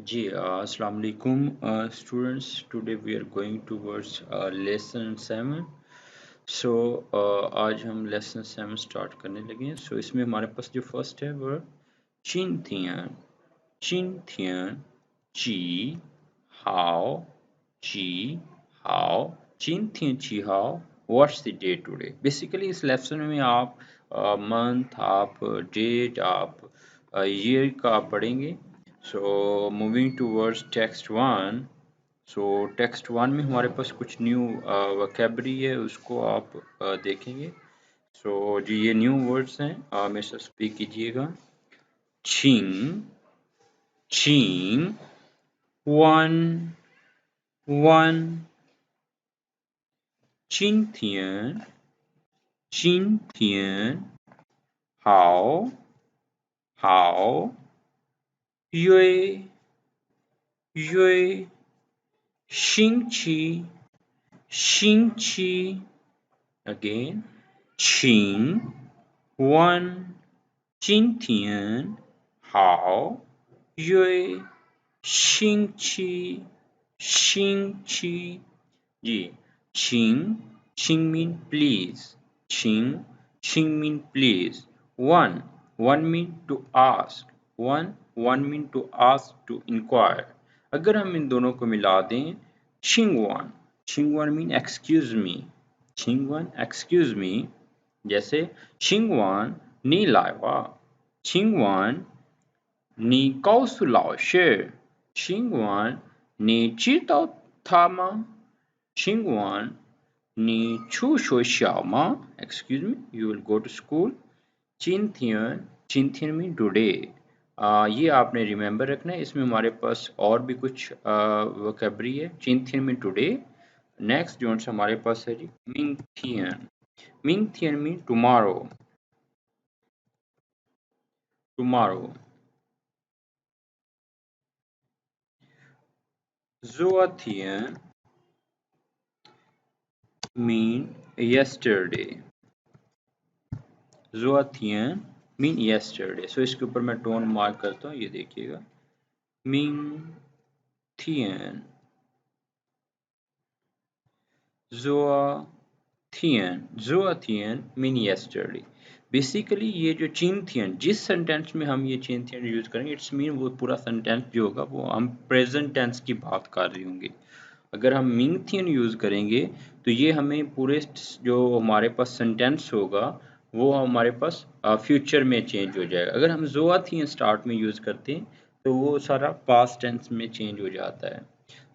जी अस्सलाम वालेकुम students. Today we are going towards lesson 7। So आज हम लेसन 7 स्टार्ट करने लगे हैं। सो इसमें हमारे पास जो फर्स्ट है वो चिन थियन ची हाओ ची हाओ ची हाओ what's the day today. Basically इस लेसन में आप मंथ, आप डेट, आप ईयर का पढ़ेंगे। So moving towards text one. सो टेक्स्ट वन में हमारे पास कुछ न्यू वोकैबुलरी है, उसको आप देखेंगे। सो जी ये न्यू वर्ड्स हैं, मेरे साथ स्पीक कीजिएगा। छिंग छिंग वन वन चिन थियन हाओ हाओ यूए यूए शिंग ची again Qing Wan Jintian Hao Yue Xing Qi ji Qing mean please, Qing mean please. One mean to ask, one mean to ask, to inquire. अगर हम इन दोनों को मिला दें, Qing wan mean excuse me, excuse me। जैसे Qingwan你来吧Qingwan你告诉老师Qingwan你知道他吗Qingwan你去学校吗 Excuse me, you will go to school। चिंथियन mean today. ये आपने रिमेंबर रखना है। इसमें हमारे पास और भी कुछ वोकैबुलरी है। चिंथियन मीन टुडे। नेक्स्ट जो हमारे पास है जी मिंगथियन mean tomorrow. Zoathian mean yesterday। Zoathian mean yesterday। So इसके ऊपर मैं टोन मार्क करता हूँ, ये देखिएगा। Mingtian Zoathian mean yesterday। Basically ये जो चिंथियन, जिस सेंटेंस में हम ये चिंथियन यूज करेंगे, इट्स मीन वो पूरा सेंटेंस जो होगा वो हम प्रेजेंट टेंस की बात कर रहे होंगे। अगर हम मिंगथियन यूज करेंगे तो ये हमें पूरे जो हमारे पास सेंटेंस होगा वो हमारे पास फ्यूचर में चेंज हो जाएगा। अगर हम जोआथियन स्टार्ट में यूज करते हैं तो वो सारा पास्ट टेंस में चेंज हो जाता है।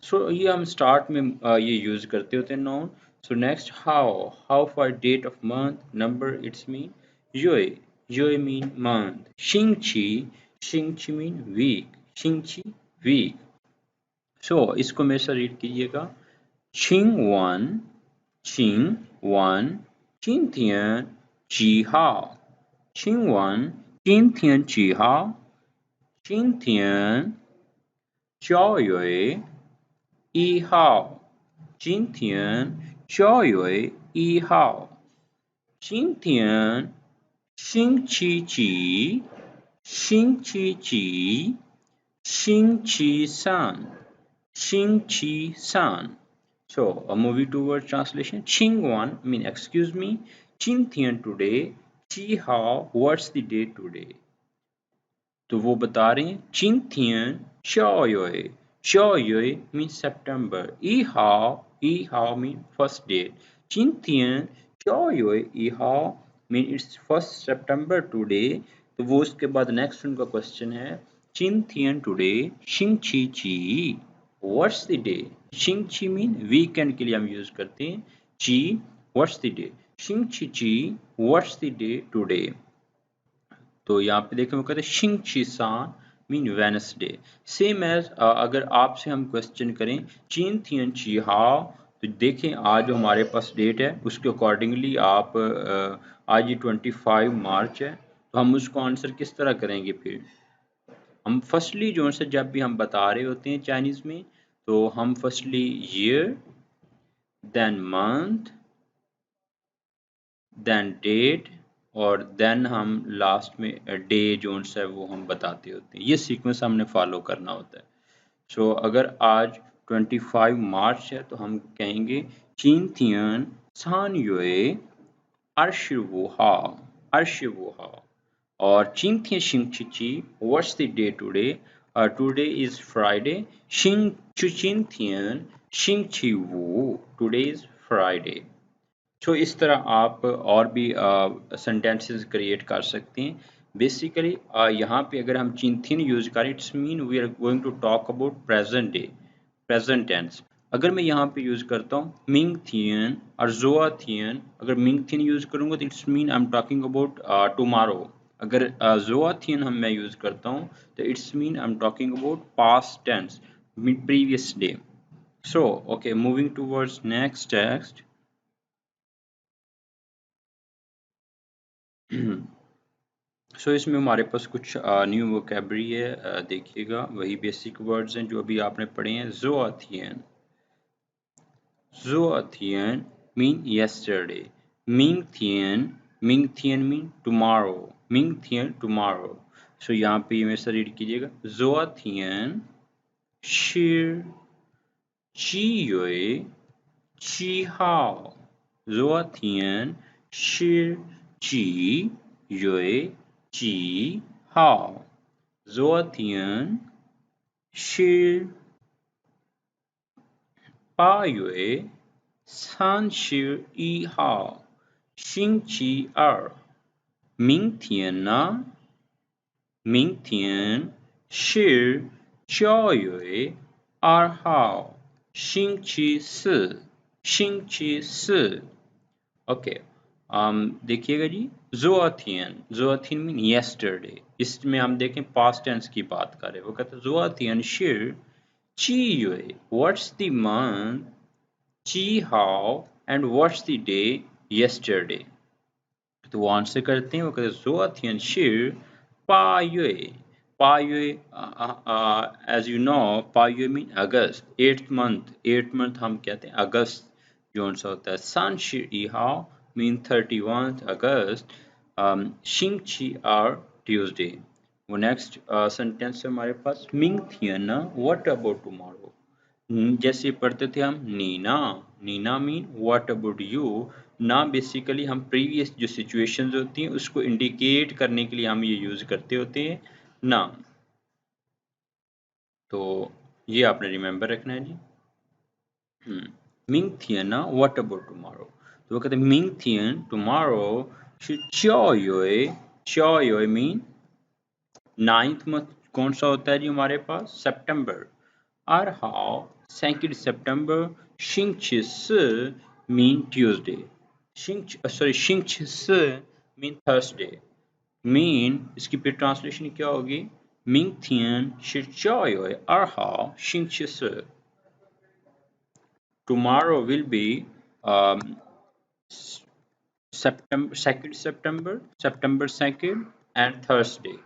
सो ये हम स्टार्ट में ये यूज करते होते हैं noun. So next how for date of month, number, it's mean योए मीन मंथ। शिंगची मीन वीक। सो इसको मेरे साथ रीड कीजिएगा। चिंग वन चिंथियन जी हाओ चिंथियन जी हाओ चिंथियन चाओ युए ई हाओ चिंथियन चाओ युए ई हाओ चिंथियन शिंग ची शिंग ची san। So, a movie towards translation. Qingwan mean excuse me. Qingtian today. Qi hao, what's the day today? तो वो बता रहे हैं Qingtian xiaoyue means September. E hao mean first date. Qingtian xiaoyue hao mean it's first September today। तो वो उसके बाद next उनका क्वेश्चन है Qingtian today Xingqi qi What's the day? Xingqi mean weekend के लिए हम यूज करते हैं। ची व्हाट्स द डे, शिंगची ची व्हाट्स द डे टुडे। तो यहाँ पे देखें वो कहते हैं शिंगची सान मीन वेनसडे। सेम एज अगर आपसे हम क्वेश्चन करें चीन थियन ची हाओ, तो देखें आज जो हमारे पास डेट है उसके अकॉर्डिंगली आप आज ये 25 मार्च है, तो हम उसको आंसर किस तरह करेंगे। फिर हम फर्स्टली जो है जब भी हम बता रहे होते हैं चाइनीज़ में, तो हम firstly year, then month, then date, और देन हम लास्ट में डे जो है वो हम बताते होते हैं। ये सीक्वेंस हमने फॉलो करना होता है। सो अगर आज 25 मार्च है तो हम कहेंगे चीन थियन सान युए अर्शिवुहा अर्शिवुहा और चीन थियन शिंग चिची what's the day today today is Friday शिंग चुचिन थियन शिंग चिवु टुडे इज फ्राइडे। सो इस तरह आप और भी सेंटेंसेस क्रिएट कर सकते हैं। बेसिकली यहाँ पे अगर हम चिंथिन यूज करें it's mean we are going to talk about present day, present tense. अगर मैं यहाँ पे यूज करता हूँ मिंग थियन और जोआ थियन, अगर मिंग थियन यूज करूँगा तो it's mean I am talking about tomorrow. अगर जोआ थियन मैं यूज करता हूँ तो it's mean I am talking about past tense, previous day. So okay, moving towards next text. So इसमें हमारे पास कुछ न्यू वोकेबरी है, देखिएगा वही बेसिक वर्ड्स हैं जो अभी आपने पढ़े हैं। जोआथियन, जोआथियन मीन yesterday, मिंगथियन, मिंगथियन मीन tomorrow, मिंगथियन tomorrow। सो यहाँ पे ये मेरे से रीड कीजिएगा जोआथियन शिर चियोए चिहाओ, जोआथियन शिर ची युए ची हाओ, जोआथियन शिर पा युए san शिर ई हाओ, शिंग ची er, मिंग थियन ना, मिंग थियन शिर चाओ युए er हाओ, शिंग ची सी, शिंग ची सी। ओके, देखिएगा जी जोआथियन, जोआथियन मीन yesterday, इसमें हम देखें पास्ट टेंस की बात करें। वो कहते हैं जोआथियन शिर ची युए व्हाट्स द मंथ, ची how and what's the day yesterday। तो वो आंसर करते हैं, वो कहते हैं जोआथियन शिर पा युए, पा युए एज यू नो पा युए मीन अगस्त, 8th मंथ हम कहते हैं अगस्त जोन सा होता है। सान शिर ई हाउ मीन 31st अगस्त, शिंग ची आर ट्यूसडे। वो नेक्स्ट सेंटेंस है हमारे पास मिंग थियन व्हाट अबाउट टुमारो, जैसे पढ़ते थे हम नीना, नीना मीन व्हाट अबाउट यू। ना बेसिकली हम प्रीवियस जो सिचुएशंस होती हैं उसको इंडिकेट करने के लिए हम ये यूज करते होते हैं ना। तो ये आपने रिमेंबर रखना है जी। मिंग थियन व्हाट अबाउट टुमारो, तो वो कहते हैं मिंग थियन टुमारो चाओ योए मीन 9th मंथ कौन सा होता है जी हमारे पास, सितंबर। और हाउ 2nd सितंबर, शिंग मीन ट्यूसडे, शिंग मीन थर्सडे, मीन इसकी फिर ट्रांसलेशन क्या होगी, मिंग थियन शिचाओ और हाउ शिंग tomorrow will be September 2nd September, September 2nd and Thursday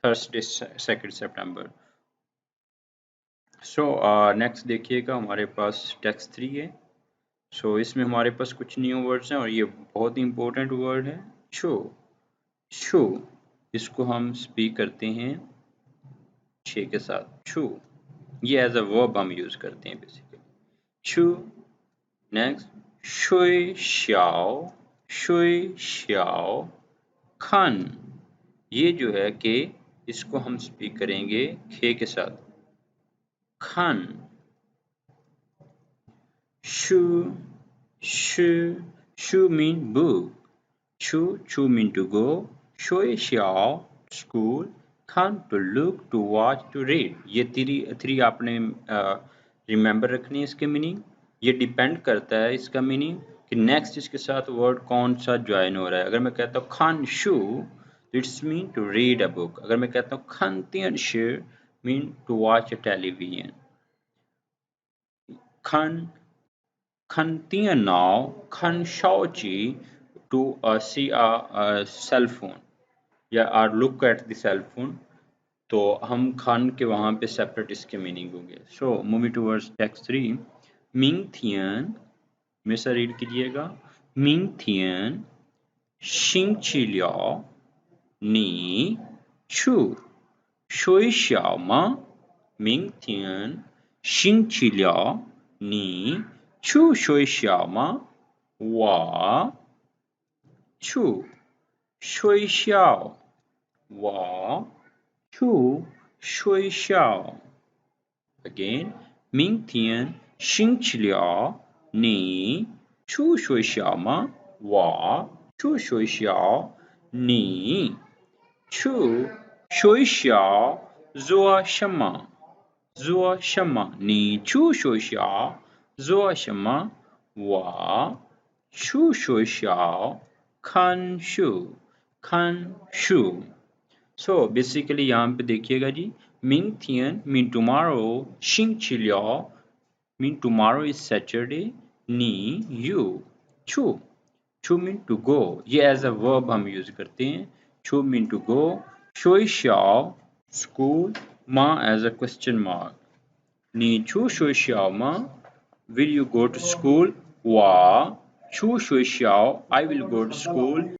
2nd September। So next देखिएगा हमारे पास टेक्स्ट 3 है। सो इसमें हमारे पास कुछ न्यू वर्ड्स हैं और ये बहुत ही इंपॉर्टेंट वर्ड है छो, छो। इसको हम स्पीक करते हैं छे के साथ छू, ये एज अ वर्ब हम यूज करते हैं बेसिकली छू। नेक्स्ट शुई श्याओ, शुई श्याओ खान, ये जो है कि इसको हम स्पीक करेंगे खे के साथ खान। शू, शू, शू मीन बुक, छू मीन टू गो, शोए श्याओ स्कूल, खान to look to watch to read. ये थ्री आपने रिमेंबर रखनी है इसके मीनिंग। ये डिपेंड करता है इसका मीनिंग कि नेक्स्ट इसके साथ वर्ड कौन सा ज्वाइन हो रहा है। अगर मैं कहता हूँ खान शू, it's mean to read a book. अगर मैं कहता हूँ खान तियन शेर, mean to watch a television. खान खान तियन नाव, खान शाओची to see a cell phone या or look at the cell phone. तो हम खान के वहाँ पे सेपरेट इसके मीनिंग होंगे। So moving towards text 3, Ming थियन में से रीड कीजिएगा मिंग थियन शिंग चिलियाओ नी छू शुई श्याओ मा 明天星期六你去学校吗？我去学校。我去学校。Again，明天星期六你去学校吗？我去学校。你去学校做什么？做什么？你去学校做什么？我去学校看书。看书。So basically यहाँ पे देखिएगा जी, 明天 mean tomorrow, 星期六 mean tomorrow is Saturday, 你 you, 去 mean to go, ये as a verb हम यूज करते हैं,去 mean to go, 学校 school, 吗 as a question mark, 你去学校吗 will you go to school, 我去学校 I will go to school,